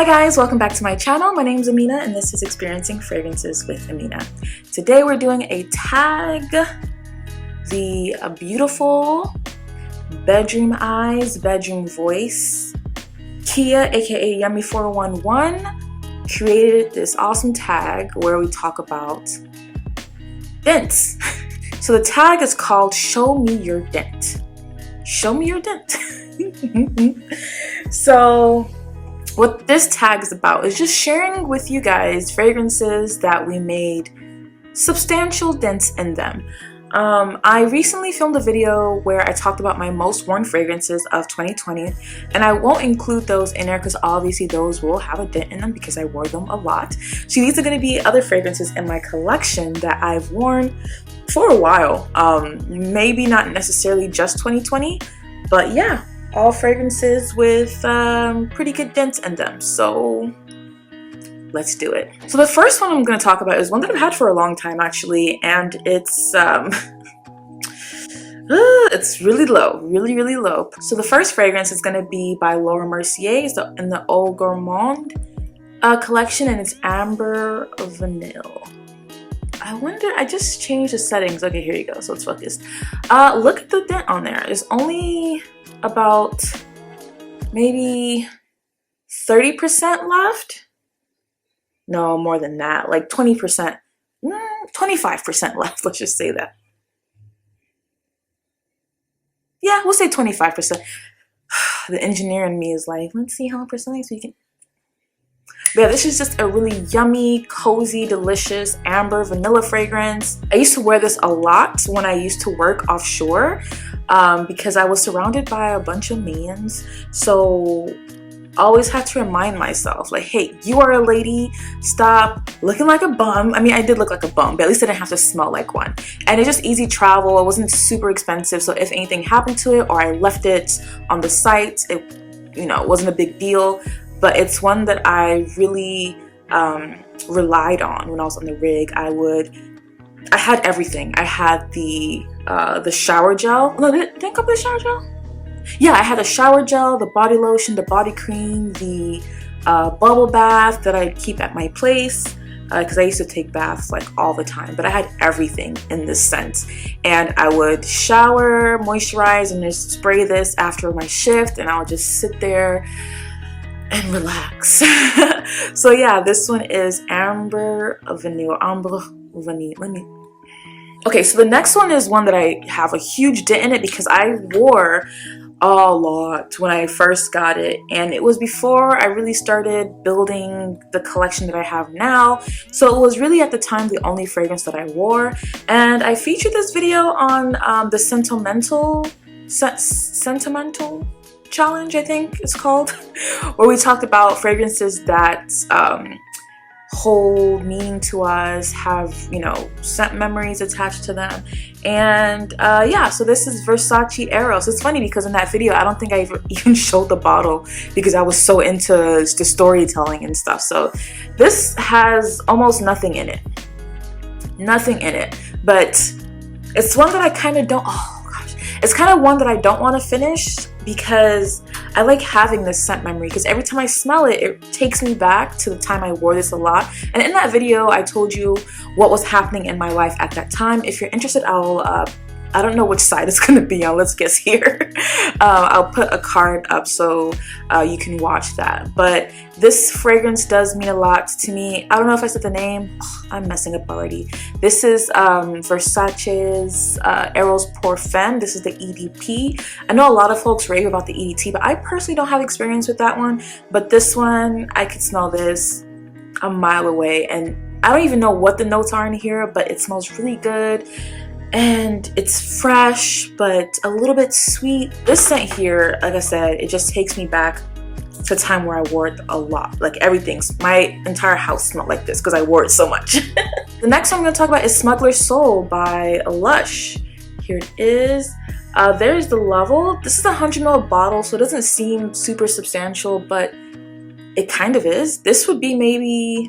Hi guys, welcome back to my channel. My name is Amina and this is Experiencing Fragrances with Amina. Today we're doing a tag, the beautiful Bedroom Eyes, Bedroom Voice. Kia, aka YUMMY411, created this awesome tag where we talk about dents. So the tag is called Show Me Your Dent. Show me your dent. So what this tag is about is just sharing with you guys fragrances that we made substantial dents in them. I recently filmed a video where I talked about my most worn fragrances of 2020, and I won't include those in there because obviously those will have a dent in them because I wore them a lot. So these are going to be other fragrances in my collection that I've worn for a while. Maybe not necessarily just 2020, but yeah, all fragrances with pretty good dents in them. So let's do it. So the first one I'm going to talk about is one that I've had for a long time actually, and it's it's really low, really low. So the first fragrance is going to be by Laura Mercier. It's in the Eau Gourmand collection, and it's Amber Vanille. I wonder, I just changed the settings. Okay, here you go, so it's focused. Look at the dent on there. It's only about maybe 30% left. No, more than that, like 20%, 25% left, let's just say that. Yeah, we'll say 25%. The engineer in me is like, let's see how percentage we can. But yeah, this is just a really yummy, cozy, delicious amber vanilla fragrance. I used to wear this a lot when I used to work offshore because I was surrounded by a bunch of mans. So I always had to remind myself, like, hey, you are a lady, stop looking like a bum. I mean, I did look like a bum, but at least I didn't have to smell like one. And it's just easy travel. It wasn't super expensive, so if anything happened to it or I left it on the site, it, you know, wasn't a big deal. But it's one that I really relied on when I was on the rig. I had everything. I had the shower gel. No, did it come with the shower gel? Yeah, I had a shower gel, the body lotion, the body cream, the bubble bath that I keep at my place because I used to take baths like all the time. But I had everything in this scent, and I would shower, moisturize, and just spray this after my shift, and I would just sit there and relax. So yeah, this one is Amber Vanille. Amber Vanille. Okay, so the next one is one that I have a huge dent in it because I wore a lot when I first got it, and it was before I really started building the collection that I have now. So it was really at the time the only fragrance that I wore, and I featured this video on the sentimental challenge, I think it's called, where we talked about fragrances that hold meaning to us, have, you know, scent memories attached to them. And yeah, so this is Versace Arrow. So it's funny because in that video I don't think I even showed the bottle because I was so into the storytelling and stuff. So this has almost nothing in it, but it's one that I kind of don't, it's kind of one that I don't want to finish because I like having this scent memory, because every time I smell it, it takes me back to the time I wore this a lot. And in that video, I told you what was happening in my life at that time. If you're interested, I don't know which side it's going to be on. Let's guess here. I'll put a card up so you can watch that. But this fragrance does mean a lot to me. I don't know if I said the name. I'm messing up already. This is Versace's Arrow's Pour Femme. This is the EDP. I know a lot of folks rave about the EDT, but I personally don't have experience with that one. But this one, I could smell this a mile away. And I don't even know what the notes are in here, but it smells really good. And it's fresh, but a little bit sweet. This scent here, like I said, it just takes me back to a time where I wore it a lot. Like my entire house smelled like this because I wore it so much. The next one I'm going to talk about is Smugglers Soul by Lush. Here it is. There's the level. This is a 100 ml bottle, so it doesn't seem super substantial, but it kind of is. This would be maybe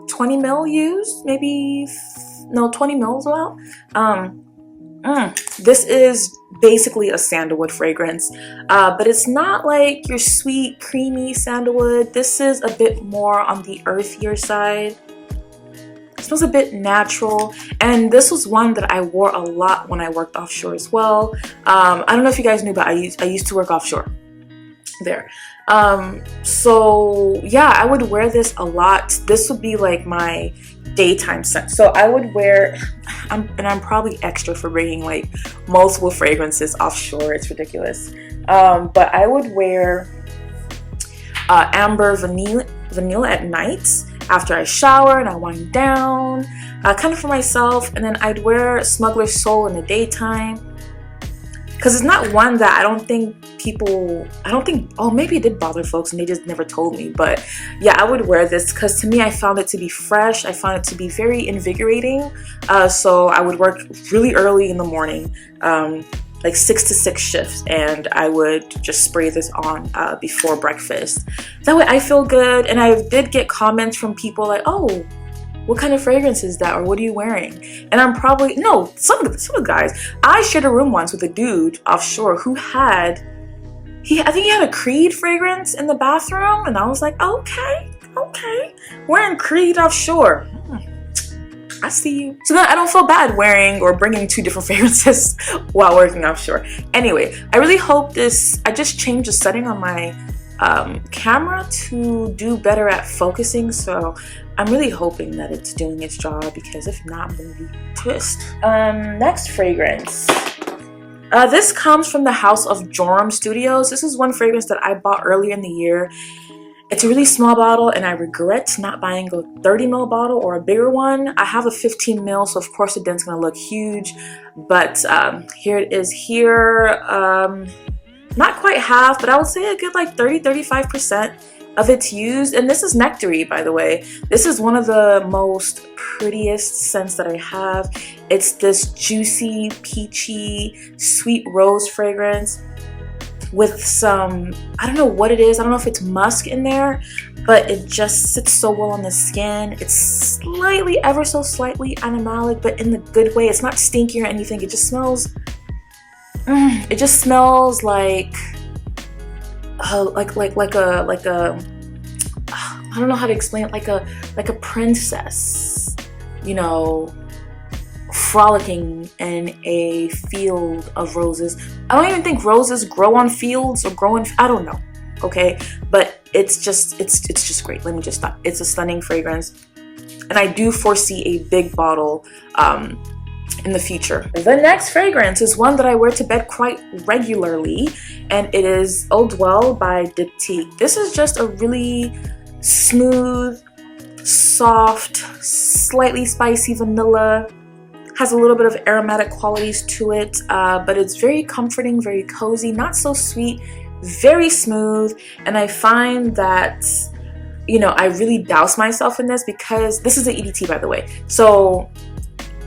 20 ml used, maybe. No, 20 mils well. This is basically a sandalwood fragrance, but it's not like your sweet, creamy sandalwood. This is a bit more on the earthier side. It smells a bit natural, and this was one that I wore a lot when I worked offshore as well. I don't know if you guys knew, but I used to work offshore there. So yeah, I would wear this a lot. This would be like my daytime scent. So I would wear, and I'm probably extra for bringing like multiple fragrances offshore. It's ridiculous. But I would wear Amber Vanille at night after I shower and I wind down, kind of for myself. And then I'd wear Smugglers Soul in the daytime, because it's not one that I don't think, oh, maybe it did bother folks and they just never told me. But yeah, I would wear this because to me, I found it to be fresh. I found it to be very invigorating. So I would work really early in the morning, like 6 to 6 shifts, and I would just spray this on before breakfast. That way I feel good. And I did get comments from people like, oh, what kind of fragrance is that, or what are you wearing? And I'm probably, no, some of the guys, I shared a room once with a dude offshore who had, I think he had a Creed fragrance in the bathroom, and I was like, okay, wearing Creed offshore. I see you. So then I don't feel bad wearing or bringing 2 different fragrances while working offshore. Anyway, I really hope this, I just changed the setting on my camera to do better at focusing, so I'm really hoping that it's doing its job, because if not, I'm gonna be pissed. Next fragrance. This comes from the House of Joram Studios. This is one fragrance that I bought earlier in the year. It's a really small bottle, and I regret not buying a 30 ml bottle or a bigger one. I have a 15 ml, so of course the dent's gonna look huge, but here it is here. Not quite half, but I would say a good like 30-35% of it's used. And this is Nectary, by the way. This is one of the most prettiest scents that I have. It's this juicy, peachy, sweet rose fragrance with some, I don't know what it is. I don't know if it's musk in there, but it just sits so well on the skin. It's slightly, ever so slightly animalic, but in the good way. It's not stinky or anything. It just smells, like a, I don't know how to explain it, like a princess, you know, frolicking in a field of roses. I don't even think roses grow on fields or grow in, I don't know, okay? But it's just great. Let me just stop. It's a stunning fragrance, and I do foresee a big bottle in the future. The next fragrance is one that I wear to bed quite regularly, and it is Eau Dwell by Diptyque. This is just a really smooth, soft, slightly spicy vanilla. Has a little bit of aromatic qualities to it, but it's very comforting, very cozy, not so sweet, very smooth. And I find that, you know, I really douse myself in this, because this is an EDT, by the way. So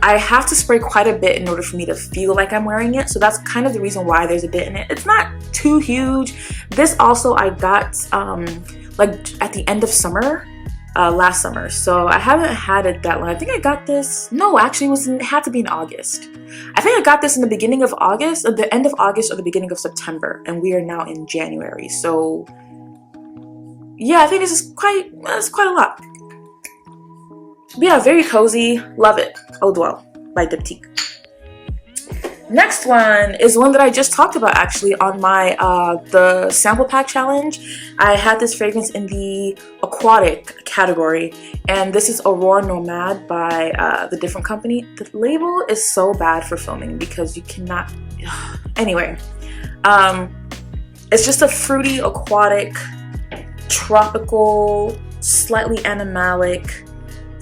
I have to spray quite a bit in order for me to feel like I'm wearing it. So that's kind of the reason why there's a bit in it. It's not too huge. This also I got like at the end of summer, last summer. So I haven't had it that long. I think I got this, no, actually it had to be in August. I think I got this in the beginning of August, or the end of August, or the beginning of September. And we are now in January. So yeah, I think this is quite a lot. But yeah, very cozy, love it. Eau Dwell by Diptyque. Next one is one that I just talked about actually on my the sample pack challenge. I had this fragrance in the aquatic category, and this is Aurora Nomad by the different company. The label is so bad for filming because you cannot. Anyway, it's just a fruity, aquatic, tropical, slightly animalic,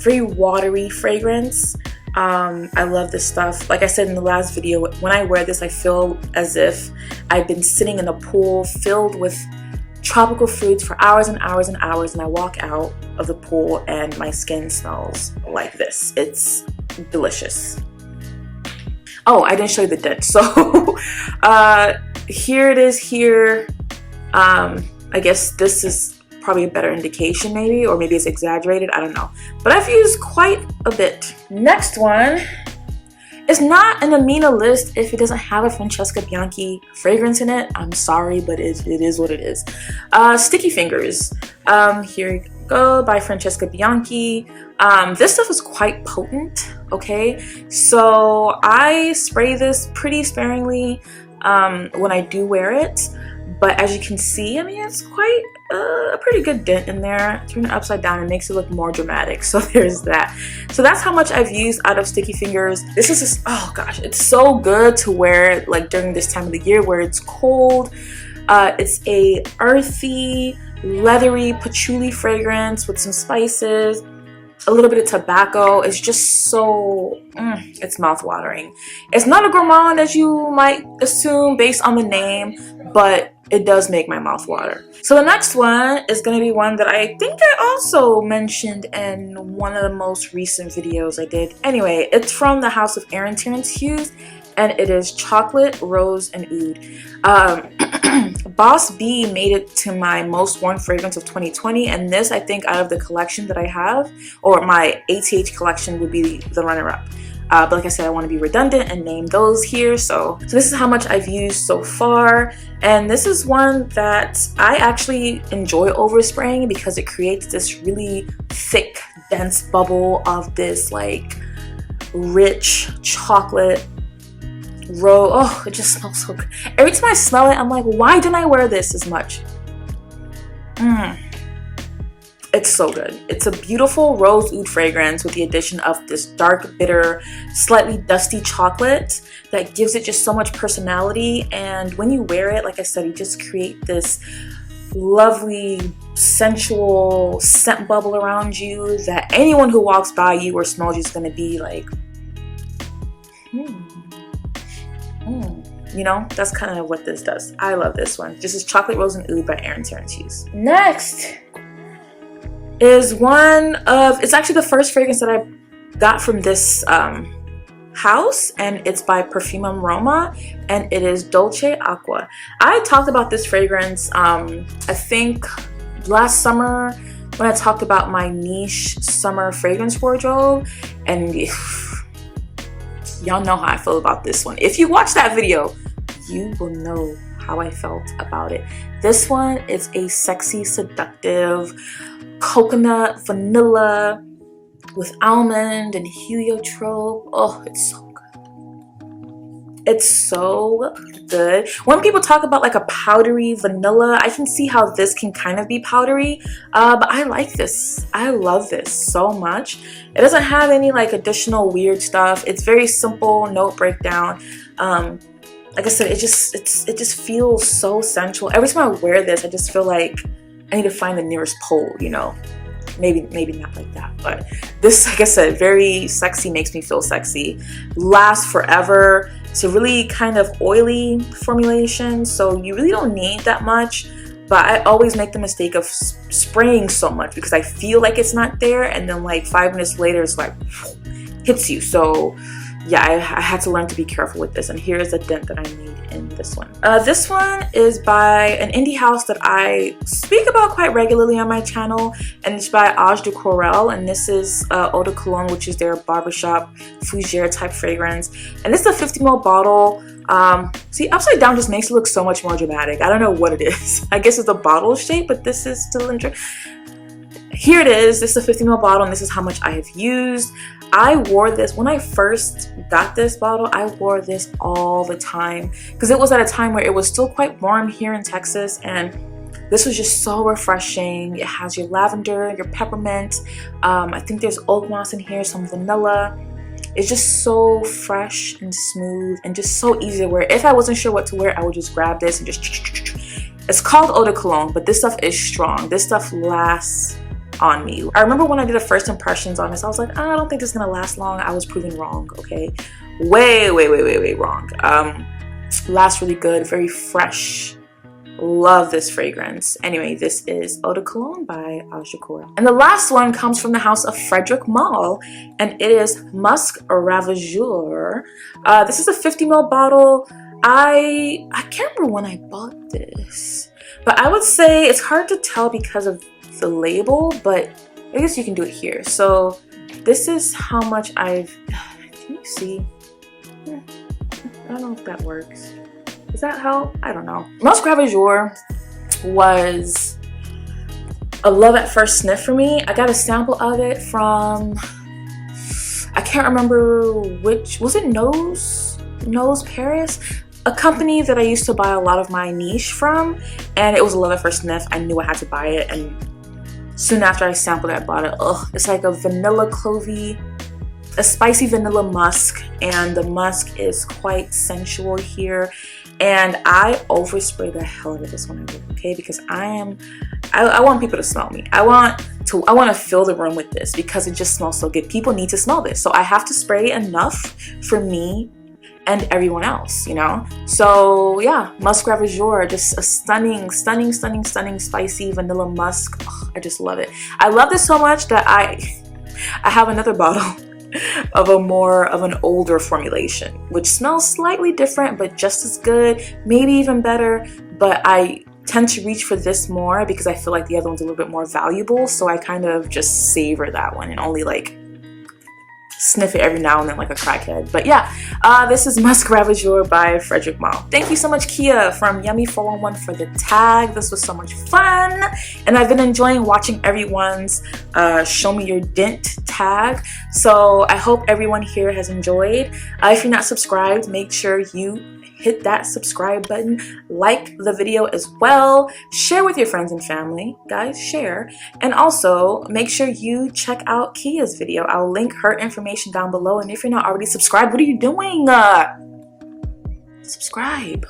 very watery fragrance. I love this stuff. Like I said in the last video, when I wear this, I feel as if I've been sitting in a pool filled with tropical fruits for hours and hours and hours, and I walk out of the pool and my skin smells like this. It's delicious. Oh, I didn't show you the dent. So here it is here. I guess this is probably a better indication, maybe, or maybe it's exaggerated, I don't know, but I've used quite a bit. Next one It's not an Amina list if it doesn't have a Francesca Bianchi fragrance in it. I'm sorry, but it is what it is. Sticky Fingers. Here you go, by Francesca Bianchi. This stuff is quite potent, okay? So I spray this pretty sparingly when I do wear it. But as you can see, I mean, it's quite a pretty good dent in there. Turn it upside down and makes it look more dramatic. So there's that. So that's how much I've used out of Sticky Fingers. This is just, oh gosh, it's so good to wear like during this time of the year where it's cold. It's a earthy, leathery patchouli fragrance with some spices, a little bit of tobacco. It's just so, it's mouthwatering. It's not a gourmand as you might assume based on the name, but it does make my mouth water. So the next one is going to be one that I think I also mentioned in one of the most recent videos I did. Anyway, it's from the house of Aaron Terrence Hughes, and it is Chocolate, Rose, and Oud. Boss B made it to my most worn fragrance of 2020, and this, I think, out of the collection that I have, or my ATH collection, would be the runner-up. But like I said, I want to be redundant and name those here. So this is how much I've used so far. And this is one that I actually enjoy overspraying because it creates this really thick, dense bubble of this like rich chocolate rose. Oh, it just smells so good. Every time I smell it, I'm like, why didn't I wear this as much? It's so good. It's a beautiful rose oud fragrance with the addition of this dark, bitter, slightly dusty chocolate that gives it just so much personality. And when you wear it, like I said, you just create this lovely, sensual scent bubble around you that anyone who walks by you or smells you is going to be like, You know, that's kind of what this does. I love this one. This is Chocolate, Rose, and Oud by Aaron Terrence Hughes. Next is one of, it's actually the first fragrance that I got from this house, and it's by Parfumum Roma, and it is Dolce Aqua. I talked about this fragrance I think last summer when I talked about my niche summer fragrance wardrobe, and y'all know how I feel about this one. If you watch that video, you will know how I felt about it. This one is a sexy, seductive coconut vanilla with almond and heliotrope. Oh, it's so good. It's so good. When people talk about like a powdery vanilla, I can see how this can kind of be powdery, but I like this. I love this so much. It doesn't have any like additional weird stuff. It's very simple note breakdown. Like I said, it just feels so sensual. Every time I wear this, I just feel like I need to find the nearest pole, you know. Maybe not like that, but this, like I said, very sexy, makes me feel sexy. Lasts forever. It's a really kind of oily formulation, so you really don't need that much. But I always make the mistake of spraying so much because I feel like it's not there, and then like 5 minutes later, it's like hits you. So yeah, I had to learn to be careful with this, and here's a dent that I made in this one. This one is by an indie house that I speak about quite regularly on my channel, and it's by Eau de Corel, and this is Eau de Cologne, which is their barbershop fougere type fragrance, and this is a 50 ml bottle. See, upside down just makes it look so much more dramatic. I don't know what it is. I guess it's the bottle shape, but this is still interesting. Here it is. This is a 50 ml bottle, and this is how much I have used. I wore this when I first got this bottle. I wore this all the time because it was at a time where it was still quite warm here in Texas, and this was just so refreshing. It has your lavender, your peppermint. I think there's oak moss in here, some vanilla. It's just so fresh and smooth and just so easy to wear. If I wasn't sure what to wear, I would just grab this and just. It's called Eau de Cologne, but this stuff is strong. This stuff lasts on me. I remember when I did the first impressions on this, I was like, I don't think this is gonna last long. I was proven wrong, okay? Way wrong. Lasts really good, very fresh. Love this fragrance. Anyway, this is Eau de Cologne by Eau de Corel. And the last one comes from the house of Frederick Mall, and it is Musc Ravageur. This is a 50 ml bottle. I can't remember when I bought this, but I would say it's hard to tell because of the label, but I guess you can do it here. So this is how much can you see? I don't know if that works. Does that help? I don't know. Musk Ravageur was a love at first sniff for me. I got a sample of it from, I can't remember which, was it Nose Paris? A company that I used to buy a lot of my niche from, and it was a love at first sniff. I knew I had to buy it, and soon after I sampled it, I bought it. Ugh, it's like a vanilla clovey, a spicy vanilla musk, and the musk is quite sensual here. And I overspray the hell out of this when I work, okay? Because I want people to smell me. I want to fill the room with this because it just smells so good. People need to smell this, so I have to spray enough for me and everyone else, you know? So yeah, Musk Ravageur, just a stunning, stunning, stunning, stunning spicy vanilla musk. Oh, I just love it. I love this so much that I have another bottle of an older formulation, which smells slightly different but just as good, maybe even better. But I tend to reach for this more because I feel like the other one's a little bit more valuable, so I kind of just savor that one and only like sniff it every now and then like a crackhead. But yeah, this is Musk Ravageur by Frederick Mall. Thank you so much, Kia from YUMMY411 for the tag. This was so much fun, and I've been enjoying watching everyone's show me your Dent tag. So I hope everyone here has enjoyed. If you're not subscribed, make sure you hit that subscribe button, like the video as well, share with your friends and family, guys, share, and also make sure you check out Kia's video. I'll link her information down below, and if you're not already subscribed, what are you doing? Subscribe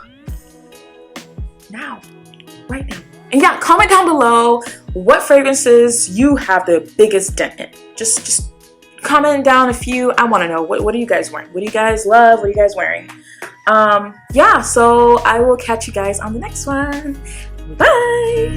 now, right now. And yeah, comment down below what fragrances you have the biggest dent in. Just comment down a few. I want to know, what are you guys wearing? What do you guys love? What are you guys wearing? Yeah, so I will catch you guys on the next one. Bye!